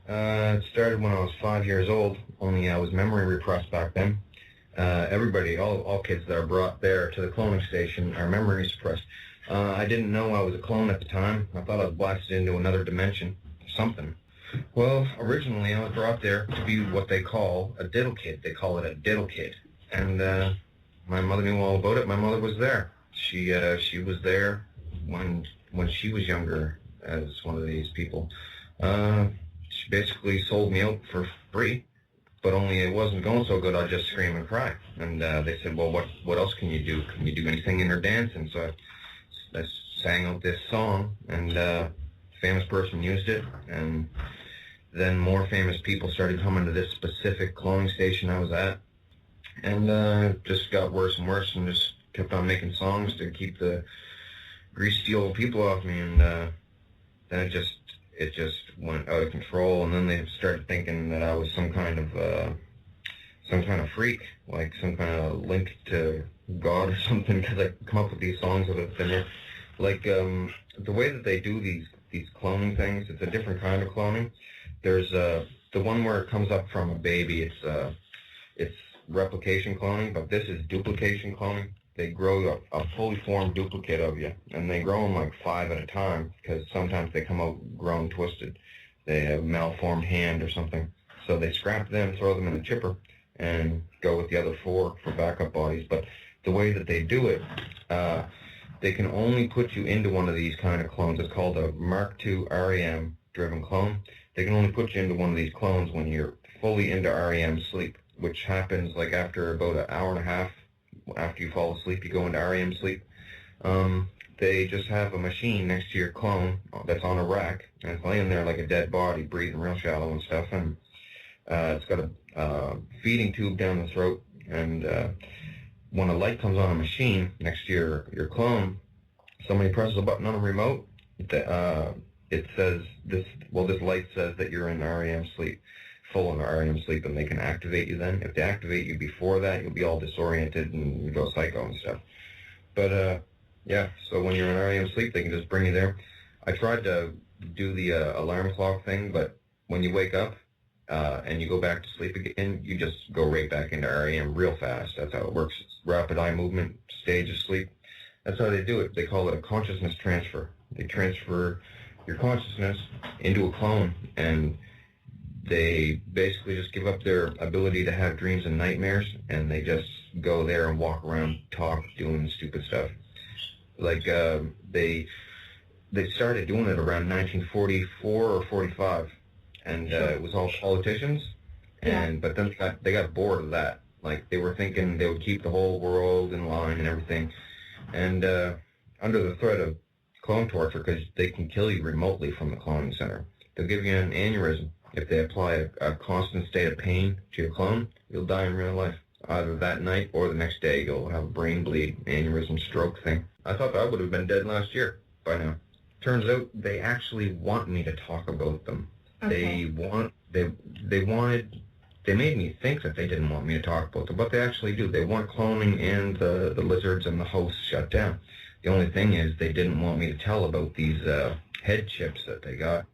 It started when I was 5 years old, only I was memory repressed back then. Everybody, all kids that are brought there to the cloning station are memory suppressed. I didn't know I was a clone at the time. I thought I was blasted into another dimension, something. Well, originally I was brought there to be what they call a diddle kid. They call it a diddle kid. And my mother knew all about it. My mother was there. She was there when she was younger as one of these people. She basically sold me out for free, but only it wasn't going so good. I'd just scream and cry. And they said, well, what else can you do? Can you do anything in or dancing? So I sang out this song, and a famous person used it, and then more famous people started coming to this specific cloning station I was at, and it just got worse and worse, and just kept on making songs to keep the greasy old people off me, and then it just went out of control, and then they started thinking that I was some kind of freak, like some kind of link to God or something, because I come up with these songs out of thin air. Like the way that they do these cloning things, it's a different kind of cloning. There's the one where it comes up from a baby. It's replication cloning, but this is duplication cloning. They grow a fully formed duplicate of you, and they grow them like 5 at a time, because sometimes they come out grown twisted. They have a malformed hand or something. So they scrap them, throw them in a chipper, and go with the other 4 for backup bodies. But the way that they do it, they can only put you into one of these kind of clones. It's called a Mark II REM driven clone. They can only put you into one of these clones when you're fully into REM sleep, which happens like after about an hour and a half after you fall asleep. You go into REM sleep. They just have a machine next to your clone that's on a rack, and it's laying there like a dead body, breathing real shallow and stuff, and it's got a feeding tube down the throat, and when a light comes on a machine next to your clone, somebody presses a button on the remote, it says this light says that you're in REM sleep, full of REM sleep, and they can activate you then. If they activate you before that, you'll be all disoriented and you go psycho and stuff. But yeah, so when you're in REM sleep, they can just bring you there. I tried to do the alarm clock thing, but when you wake up and you go back to sleep again, you just go right back into REM real fast. That's how it works. It's rapid eye movement stage of sleep. That's how they do it. They call it a consciousness transfer. They transfer your consciousness into a clone, and they basically just give up their ability to have dreams and nightmares, and they just go there and walk around, talk, doing stupid stuff. Like they started doing it around 1944 or 45, and it was all politicians. But then they got bored of that. Like they were thinking they would keep the whole world in line and everything, and under the threat of clone torture, because they can kill you remotely from the cloning center. They'll give you an aneurysm. If they apply a constant state of pain to your clone, you'll die in real life. Either that night or the next day, you'll have a brain bleed, aneurysm, stroke thing. I thought I would have been dead last year by now. Turns out they actually want me to talk about them. Okay. They made me think that they didn't want me to talk about them, but they actually do. They want cloning and the lizards and the hosts shut down. The only thing is they didn't want me to tell about these head chips that they got,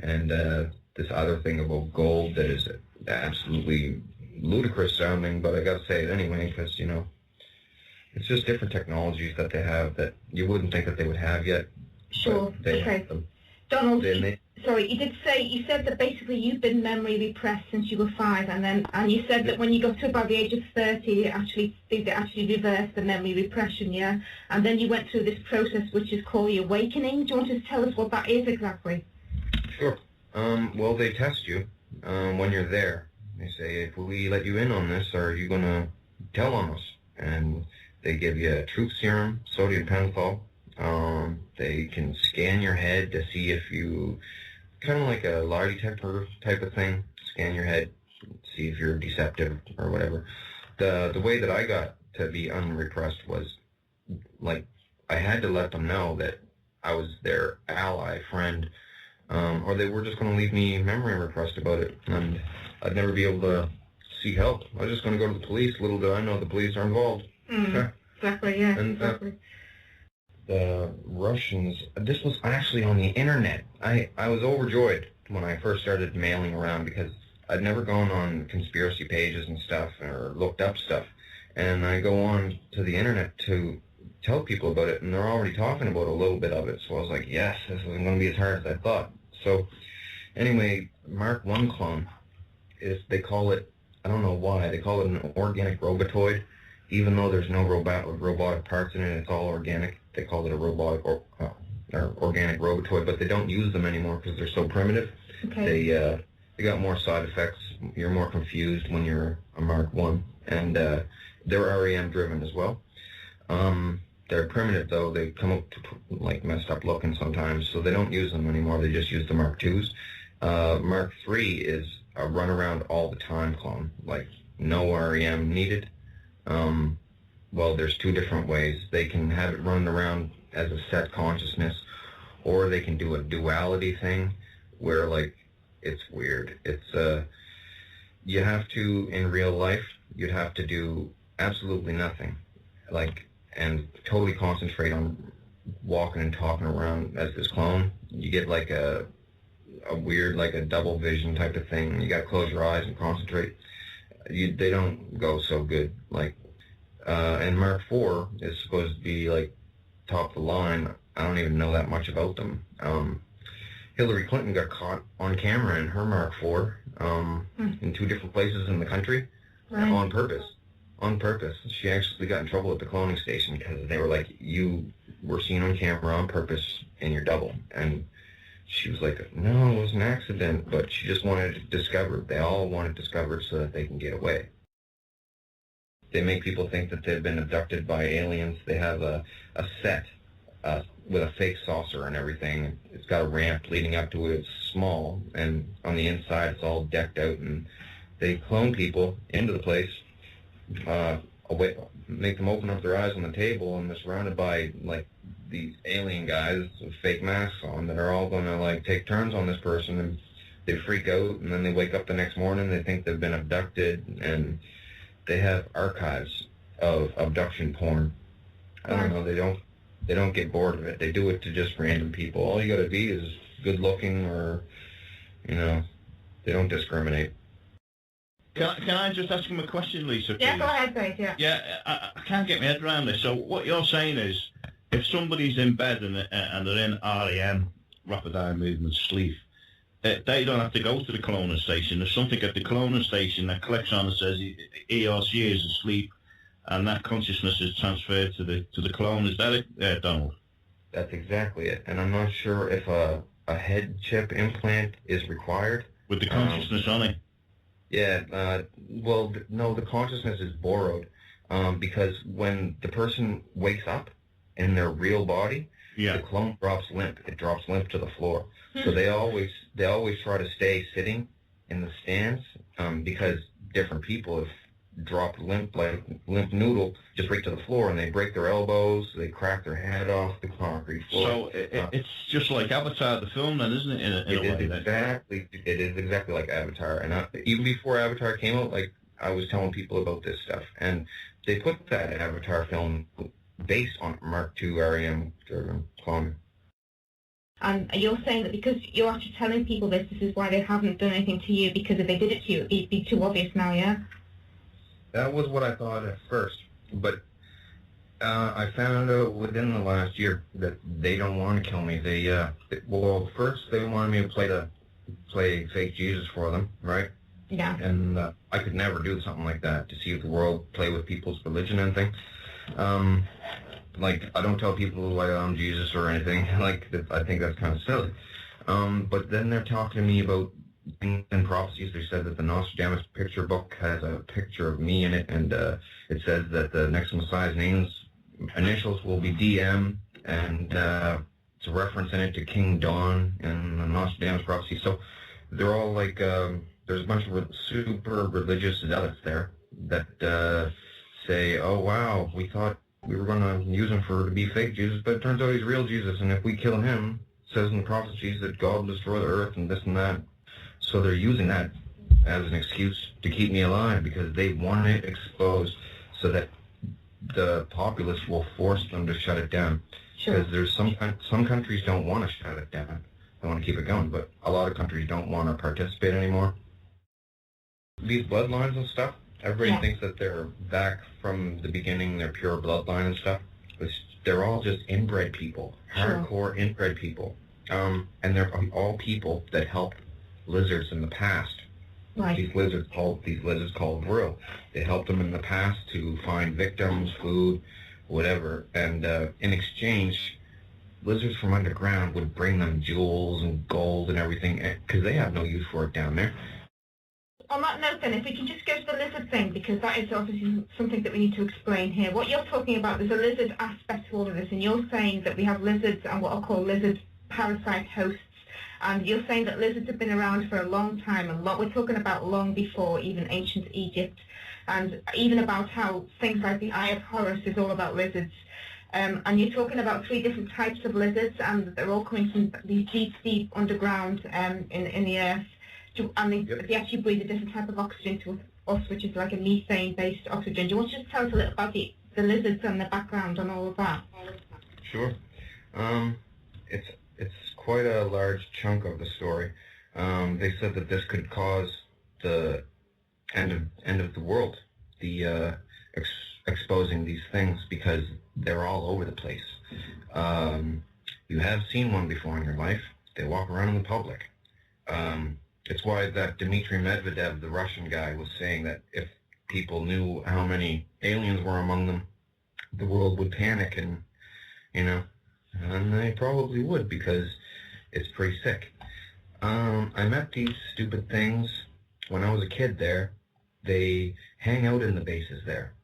and this other thing about gold that is absolutely ludicrous sounding, but I gotta say it anyway, because, you know, it's just different technologies that they have that you wouldn't think that they would have yet. Sure, okay. Donald, sorry, you said that basically you've been memory repressed since you were 5, and you said that when you got to about the age of 30, they actually reversed the memory repression, yeah? And then you went through this process which is called the awakening. Do you want to tell us what that is exactly? Sure. Well, they test you when you're there. They say, if we let you in on this, are you going to tell on us? And they give you a truth serum, sodium pentothal. They can scan your head to see if you, kind of like a lie detector type of thing, scan your head, see if you're deceptive or whatever. The way that I got to be unrepressed was, like, I had to let them know that I was their ally, friend, or they were just going to leave me memory repressed about it, and I'd never be able to seek help. I was just going to go to the police. Little did I know the police are involved. Exactly, yeah, and, exactly. the Russians, this was actually on the internet. I was overjoyed when I first started mailing around because I'd never gone on conspiracy pages and stuff or looked up stuff. And I go on to the internet to tell people about it, and they're already talking about a little bit of it. So I was like, yes, this isn't going to be as hard as I thought. So anyway, Mark 1 clone, they call it, I don't know why, they call it an organic robotoid. Even though there's no robotic parts in it, it's all organic. They call it a robotic or organic robotoid, but they don't use them anymore because they're so primitive. Okay. They got more side effects. You're more confused when you're a Mark 1, and they're REM driven as well. They're primitive though. They come up to like messed up looking sometimes, so they don't use them anymore. They just use the Mark 2s. Mark 3 is a run around all the time clone, like no REM needed. Well, there's two different ways. They can have it run around as a set consciousness, or they can do a duality thing where, like, it's weird. It's, you have to, in real life, you'd have to do absolutely nothing, like, and totally concentrate on walking and talking around as this clone. You get, like, a weird, like, a double vision type of thing. You gotta close your eyes and concentrate. They don't go so good, like, and Mark 4 is supposed to be, like, top of the line. I don't even know that much about them. Hillary Clinton got caught on camera in her Mark 4 in 2 different places in the country, right, on purpose. On purpose. She actually got in trouble at the cloning station because they were like, you were seen on camera on purpose and you're double. And she was like, no, it was an accident, but she just wanted it discovered. They all want it discovered so that they can get away. They make people think that they've been abducted by aliens. They have a set with a fake saucer and everything. It's got a ramp leading up to it. It's small, and on the inside it's all decked out, and they clone people into the place, make them open up their eyes on the table, and they're surrounded by, like, these alien guys with fake masks on that are all going to, like, take turns on this person, and they freak out, and then they wake up the next morning, they think they've been abducted, and they have archives of abduction porn. I don't know, they don't get bored of it. They do it to just random people. All you got to be is good looking, or, you know, they don't discriminate. Can I just ask him a question, Lisa, please? Yeah, go ahead, Grace, yeah. Yeah, I can't get my head around this. So what you're saying is, if somebody's in bed and they're in REM, rapid eye movement, sleep, they don't have to go to the cloning station. There's something at the cloning station that clicks on and says he or she is asleep, and that consciousness is transferred to the clone. Is that it, Donald? That's exactly it. And I'm not sure if a head chip implant is required. With the consciousness on it? Yeah, well, no, the consciousness is borrowed, because when the person wakes up in their real body, the clone drops limp. It drops limp to the floor. So they always try to stay sitting in the stance, because different people have dropped limp, like limp noodle, just right to the floor, and they break their elbows, they crack their head off the concrete floor. So it's just like Avatar, the film, then, isn't it? It is exactly like Avatar. And even before Avatar came out, like, I was telling people about this stuff, and they put that Avatar film based on Mark II REM cloning. And you're saying that because you're actually telling people this is why they haven't done anything to you, because if they did it to you, it'd be too obvious now, yeah? That was what I thought at first, but I found out within the last year that they don't want to kill me. Well, first they wanted me to play fake Jesus for them, right? Yeah. And I could never do something like that, to see the world play with people's religion and things. Like, I don't tell people like I'm Jesus or anything. Like, I think that's kind of silly. But then they're talking to me about things and prophecies. They said that the Nostradamus picture book has a picture of me in it, and it says that the next Messiah's initials will be DM, and it's a reference in it to King Dawn and the Nostradamus prophecy. So they're all like, there's a bunch of super religious zealots there that say, oh wow, we thought we were going to use him to be fake Jesus, but it turns out he's real Jesus, and if we kill him, it says in the prophecies that God will destroy the earth and this and that. So they're using that as an excuse to keep me alive, because they want it exposed so that the populace will force them to shut it down. Sure. Because there's some countries don't want to shut it down. They want to keep it going, but a lot of countries don't want to participate anymore. These bloodlines and stuff, everybody thinks that they're back from the beginning, they're pure bloodline and stuff. But they're all just inbred people, hardcore inbred people. And they're all people that helped lizards in the past. Right. These lizards called Vril. They helped them in the past to find victims, food, whatever. And in exchange, lizards from underground would bring them jewels and gold and everything because they have no use for it down there. On that note then, if we can just go to the lizard thing, because that is obviously something that we need to explain here. What you're talking about, there's a lizard aspect to all of this, and you're saying that we have lizards and what I'll call lizard parasite hosts, and you're saying that lizards have been around for a long time, and we're talking about long before even ancient Egypt, and even about how things like the Eye of Horus is all about lizards. And you're talking about 3 different types of lizards, and they're all coming from these deep underground in the earth. And they actually breathe a different type of oxygen to us, which is like a methane-based oxygen. Do you want to just tell us a little about the lizards and the background on all of that? Sure. It's quite a large chunk of the story. They said that this could cause the end of the world, exposing these things because they're all over the place. You have seen one before in your life. They walk around in the public. It's why that Dmitry Medvedev, the Russian guy, was saying that if people knew how many aliens were among them, the world would panic, and they probably would because it's pretty sick. I met these stupid things when I was a kid there. They hang out in the bases there.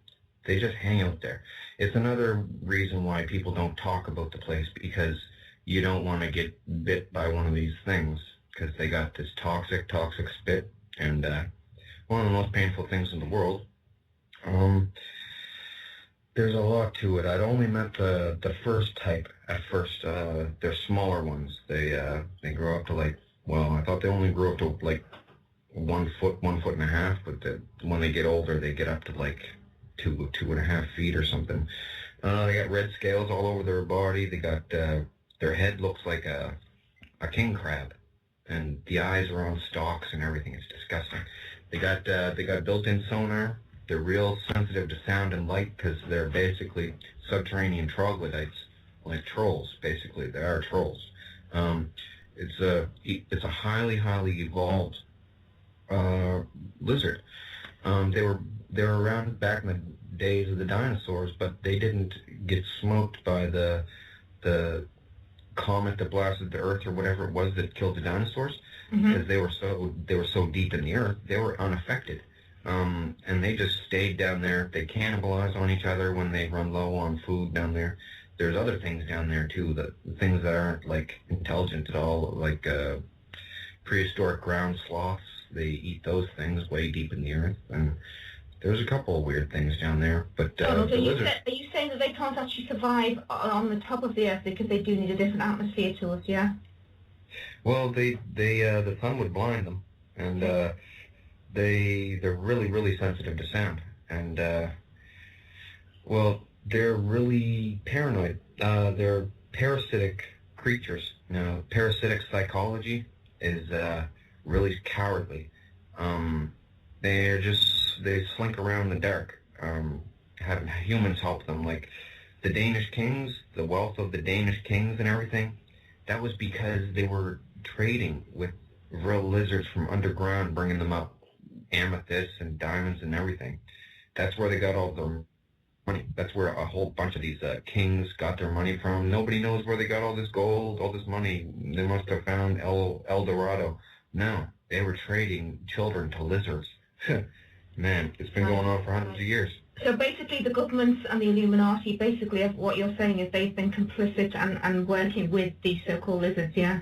They just hang out there. It's another reason why people don't talk about the place, because you don't want to get bit by one of these things, because they got this toxic spit, and one of the most painful things in the world. There's a lot to it. I'd only met the first type at first. They're smaller ones. They grow up to I thought they only grew up to 1 foot, 1.5 foot, but when they get older, they get up to 2.5 feet or something. They got red scales all over their body. They got their head looks like a king crab, and the eyes are on stalks and everything. It's disgusting. They got built-in sonar. They're real sensitive to sound and light because they're basically subterranean troglodytes, like trolls. Basically, they are trolls. It's a highly evolved lizard. They were around back in the days of the dinosaurs, but they didn't get smoked by the comet that blasted the Earth or whatever it was that killed the dinosaurs, because they were so deep in the Earth, they were unaffected. And they just stayed down there. They cannibalized on each other when they run low on food down there. There's other things down there too, things that aren't intelligent at all, like prehistoric ground sloths. They eat those things way deep in the earth, and there's a couple of weird things down there. But are you saying that they can't actually survive on the top of the earth because they do need a different atmosphere to us? Yeah. Well, the sun would blind them, and they're really sensitive to sound, and they're really paranoid. They're parasitic creatures. Parasitic psychology is really cowardly. They slink around in the dark. Have humans help them, like the Danish kings, the wealth of the Danish kings and everything. That was because they were trading with real lizards from underground, bringing them up amethysts and diamonds and everything. That's where they got all their money. That's where a whole bunch of these kings got their money from. Nobody knows where they got all this gold, all this money. They must have found El Dorado. No, they were trading children to lizards. Man, it's been going on for hundreds of years. So basically the governments and the Illuminati, basically what you're saying is they've been complicit and working with these so-called lizards, yeah?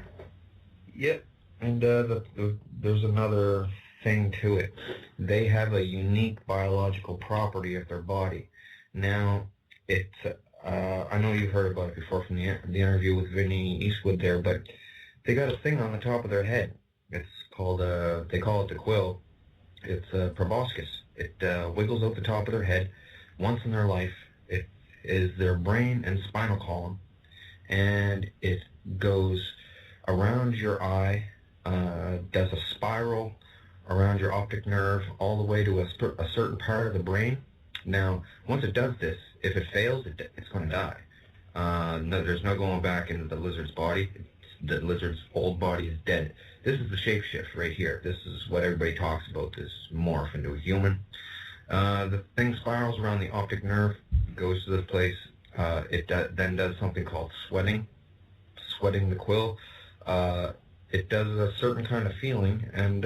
Yep. And there's another thing to it. They have a unique biological property of their body. Now, it's I know you've heard about it before from the interview with Vinny Eastwood there, but they got a thing on the top of their head. It's called, they call it the quill. It's proboscis. It wiggles out the top of their head once in their life. It is their brain and spinal column, and it goes around your eye, does a spiral around your optic nerve all the way to a certain part of the brain. Now, once it does this, if it fails, it's going to die. No, there's no going back into the lizard's body. The lizard's old body is dead. This is the shapeshift right here. This is what everybody talks about, this morph into a human. The thing spirals around the optic nerve, goes to this place. It then does something called sweating the quill. It does a certain kind of feeling, and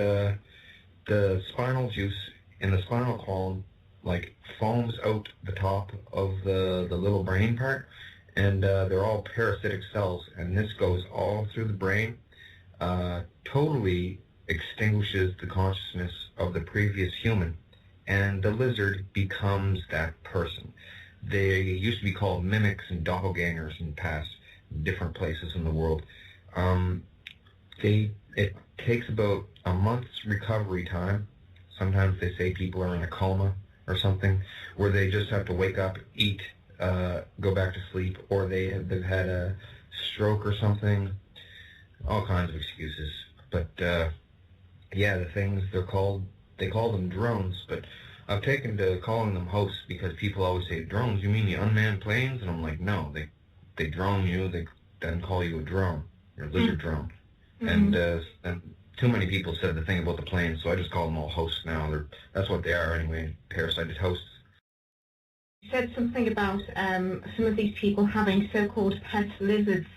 the spinal juice in the spinal column like foams out the top of the little brain part, and they're all parasitic cells, and this goes all through the brain, totally extinguishes the consciousness of the previous human, and the lizard becomes that person. They used to be called mimics and doppelgangers in past different places in the world. It takes about a month's recovery time. Sometimes they say people are in a coma or something, where they just have to wake up, eat, go back to sleep, or they've had a stroke or something. All kinds of excuses. But yeah, the things they call them drones, but I've taken to calling them hosts because people always say, drones, you mean the unmanned planes? And I'm like, no, they drone you, they then call you a drone, or a lizard drone. And too many people said the thing about the planes, so I just call them all hosts now. That's what they are anyway, parasited hosts. You said something about some of these people having so-called pet lizards,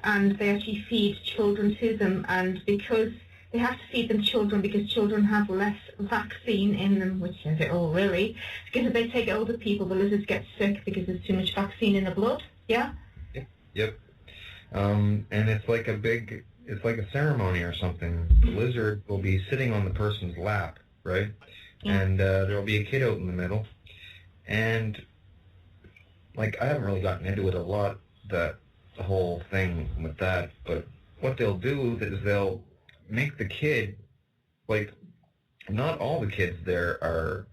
and they actually feed children to them, and because they have to feed them children because children have less vaccine in them, which is it all really, because if they take older people, the lizards get sick because there's too much vaccine in the blood, yeah? Yep. And it's like a ceremony or something. The lizard will be sitting on the person's lap, right? Yeah. And there'll be a kid out in the middle. And, like, I haven't really gotten into it a lot, the whole thing with that, but what they'll do is they'll make the kid, like, not all the kids there are,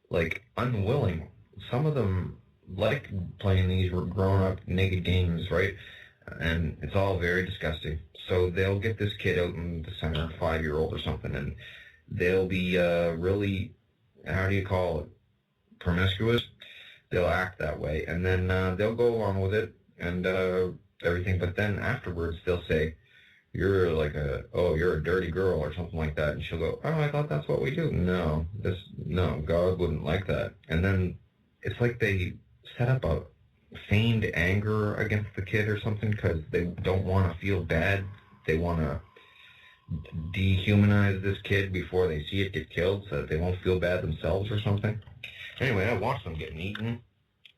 like, unwilling. Some of them like playing these grown-up naked games, right? And it's all very disgusting. So they'll get this kid out in the center, 5-year-old or something, and they'll be really, how do you call it, promiscuous. They'll act that way, and then they'll go along with it and everything. But then afterwards, they'll say, "You're like you're a dirty girl" or something like that, and she'll go, "Oh, I thought that's what we do." No, God wouldn't like that. And then it's like they set up a feigned anger against the kid or something because they don't want to feel bad. They want to dehumanize this kid before they see it get killed so that they won't feel bad themselves or something. Anyway, I watched them getting eaten.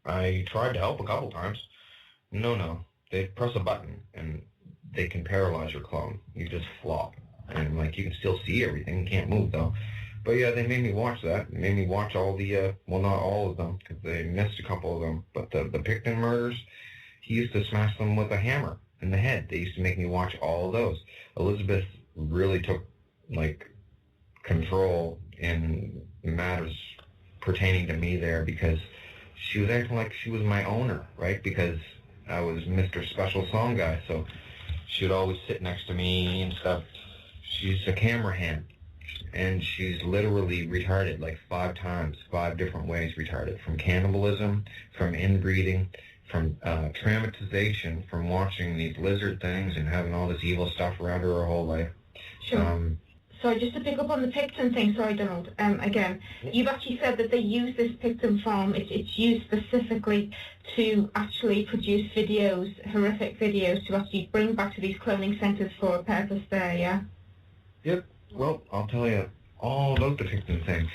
I tried to help a couple times. No. They press a button and they can paralyze your clone. You just flop. And, like, you can still see everything. You can't move, though. But, yeah, they made me watch that. They made me watch all the, well, not all of them, because they missed a couple of them. But the Picton murders, he used to smash them with a hammer in the head. They used to make me watch all of those. Elizabeth really took, like, control in matters pertaining to me there because she was acting like she was my owner, right? Because I was Mr. Special Song Guy, so she would always sit next to me and stuff. She's a camera hand, and she's literally retarded like 5 times, 5 different ways retarded, from cannibalism, from inbreeding, from traumatization, from watching these lizard things and having all this evil stuff around her whole life. Sure. Sorry, just to pick up on the Picton thing, sorry, Donald, again, you've actually said that they use this Picton farm, it's used specifically to actually produce videos, horrific videos, to actually bring back to these cloning centers for a purpose there, yeah? Yep. Well, I'll tell you all about the Picton thing.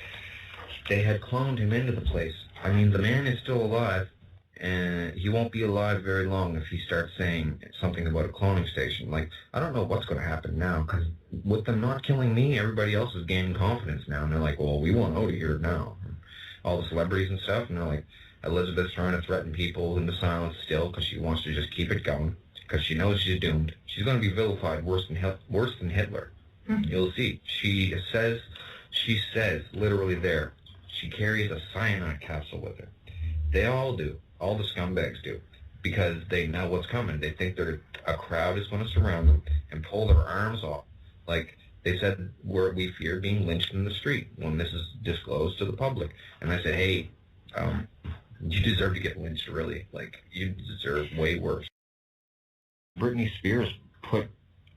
They had cloned him into the place. I mean, the man is still alive, and he won't be alive very long if he starts saying something about a cloning station. Like, I don't know what's going to happen now, because with them not killing me, everybody else is gaining confidence now, and they're like, well, we want out of here now. All the celebrities and stuff, and they're like, Elizabeth's trying to threaten people into silence still, because she wants to just keep it going, because she knows she's doomed. She's going to be vilified worse than Hitler. You'll see. She says literally there, she carries a cyanide capsule with her. They all do. All the scumbags do. Because they know what's coming. They think a crowd is going to surround them and pull their arms off. Like they said, we fear being lynched in the street when this is disclosed to the public. And I said, hey, you deserve to get lynched, really. Like, you deserve way worse. Britney Spears put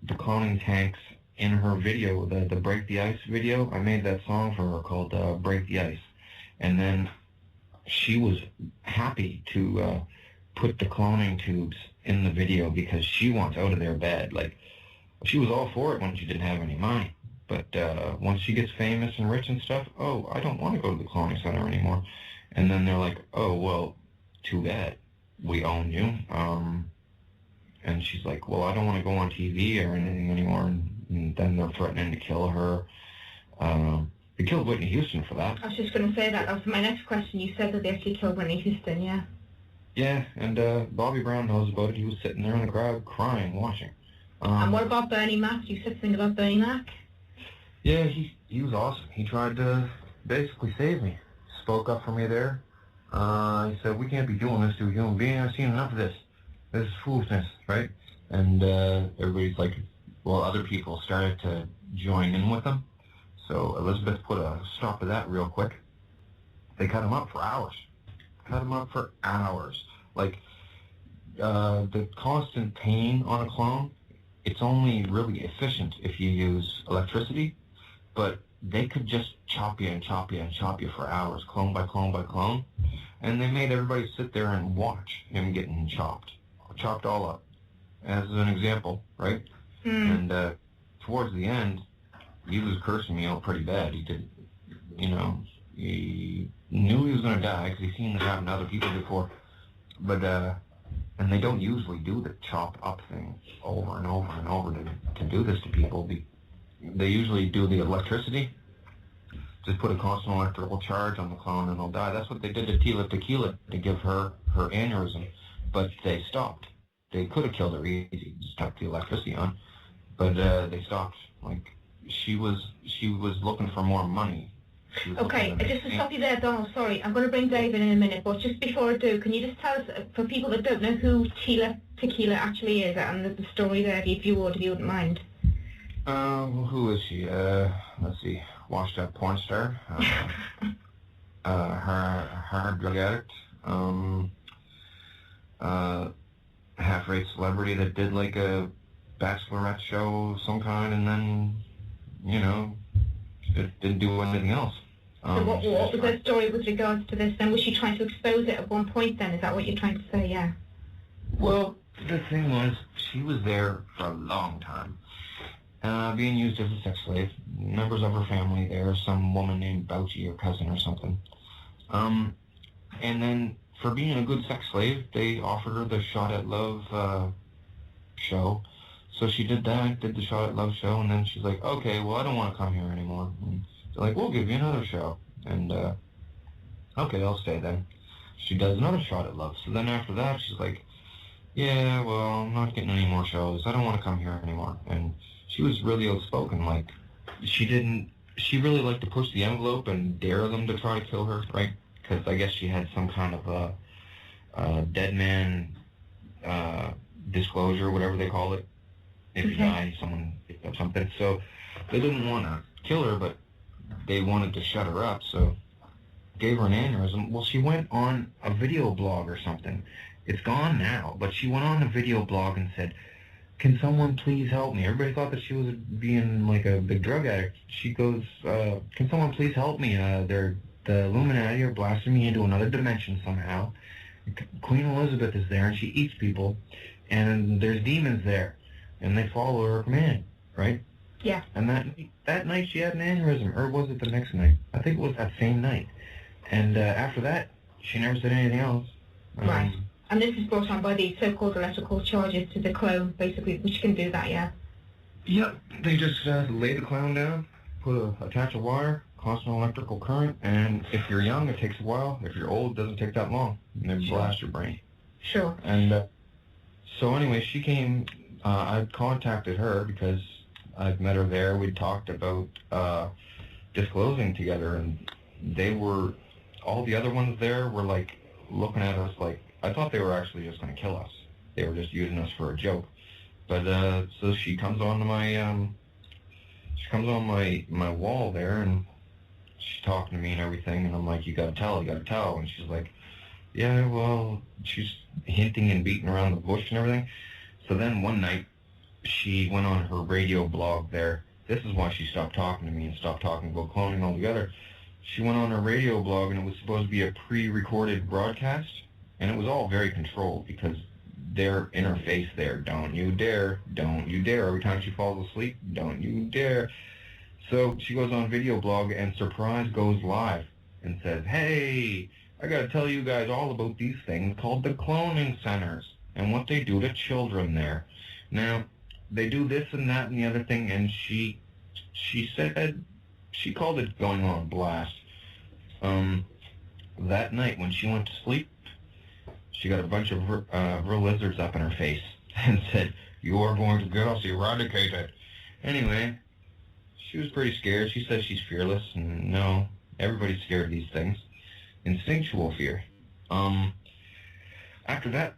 the cloning tanks in her video, the Break the Ice video. I made that song for her called Break the Ice. And then she was happy to put the cloning tubes in the video because she wants out of their bed. Like, she was all for it when she didn't have any money. But once she gets famous and rich and stuff, oh, I don't want to go to the cloning center anymore. And then they're like, oh, well, too bad. We own you. And she's like, well, I don't want to go on TV or anything anymore. And then they're threatening to kill her. They killed Whitney Houston for that. I was just going to say that. That was my next question. You said that they actually killed Whitney Houston, yeah? Yeah, and Bobby Brown knows about it. He was sitting there in the crowd crying, watching. And what about Bernie Mac? You said something about Bernie Mac? Yeah, he was awesome. He tried to basically save me. Spoke up for me there. He said, we can't be doing this to a human being. I've seen enough of this. This is foolishness, right? And everybody's like, well, other people started to join in with him. So Elizabeth put a stop to that real quick. They cut him up for hours. Like, the constant pain on a clone, it's only really efficient if you use electricity, but they could just chop you and chop you and chop you for hours, clone by clone by clone, and they made everybody sit there and watch him getting chopped all up, as an example, right? And towards the end, he was cursing me out pretty bad. He did, he knew he was going to die because he's seen it happen to other people before, but and they don't usually do the chop up thing over and over and over to do this to people. They usually do the electricity. Just put a constant electrical charge on the clone and they'll die. That's what they did to Tila Tequila to give her aneurysm, but they stopped. They could have killed her easy, just tucked the electricity on, but they stopped. Like, she was looking for more money. Okay, just to stop you there, Donald, sorry, I'm going to bring David in a minute, but just before I do, can you just tell us, for people that don't know who Tila Tequila actually is and the story there, if you wouldn't mind? Who is she? Let's see, washed up porn star, her drug addict, half-rate celebrity that did like a bachelorette show of some kind and then, didn't do anything else. So what was her story with regards to this then? Was she trying to expose it at one point then? Is that what you're trying to say, yeah? Well, the thing was, she was there for a long time, being used as a sex slave. Members of her family there, some woman named Bouchy, her cousin or something. And then, for being a good sex slave, they offered her the Shot at Love show. So she did that, did the Shot at Love show, and then she's like, okay, well, I don't want to come here anymore. And they're like, we'll give you another show. And, okay, I'll stay then. She does another Shot at Love. So then after that, she's like, yeah, well, I'm not getting any more shows. I don't want to come here anymore. And she was really outspoken. Like, she really liked to push the envelope and dare them to try to kill her, right? Because I guess she had some kind of a dead man disclosure, whatever they call it. If you die, someone picked up something. So they didn't want to kill her, but they wanted to shut her up, so gave her an aneurysm. Well, she went on a video blog or something. It's gone now, but she went on a video blog and said, can someone please help me? Everybody thought that she was being like a big drug addict. She goes, can someone please help me? The Illuminati are blasting me into another dimension somehow. Queen Elizabeth is there, and she eats people, and there's demons there. And they follow her command, right? Yeah. And that night she had an aneurysm, or was it the next night? I think it was that same night. And after that, she never said anything else. Right. And this is brought on by the so-called electrical charges to the clone, basically, which can do that, yeah? Yep. They just lay the clown down, attach a wire, constant electrical current, and if you're young, it takes a while. If you're old, it doesn't take that long. And they blast your brain. Sure. And so anyway, she came... I contacted her because I'd met her there. We'd talked about disclosing together, and all the other ones there were like looking at us like, I thought they were actually just going to kill us. They were just using us for a joke. But so she comes onto my my wall there, and she's talking to me and everything, and I'm like, you gotta tell. And she's like, yeah, well, she's hinting and beating around the bush and everything. So then one night, she went on her radio blog there. This is why she stopped talking to me and stopped talking about cloning altogether. She went on her radio blog, and it was supposed to be a pre-recorded broadcast, and it was all very controlled because their interface there, don't you dare, every time she falls asleep, don't you dare. So she goes on video blog, and surprise goes live and says, hey, I got to tell you guys all about these things called the cloning centers and what they do to children there. Now, they do this and that and the other thing, and she said, she called it going on blast. That night when she went to sleep, she got a bunch of real lizards up in her face and said, you are going to get us eradicated. Anyway, she was pretty scared. She says she's fearless, and no, everybody's scared of these things. Instinctual fear. After that,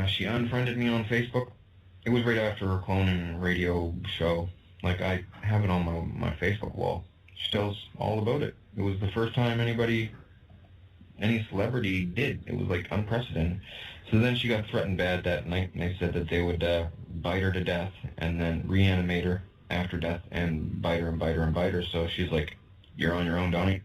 she unfriended me on Facebook. It was right after her cloning radio show. Like, I have it on my Facebook wall. She tells all about it. It was the first time any celebrity did. It was, like, unprecedented. So then she got threatened bad that night, and they said that they would bite her to death and then reanimate her after death and bite her and bite her and bite her. So she's like, you're on your own, Donnie.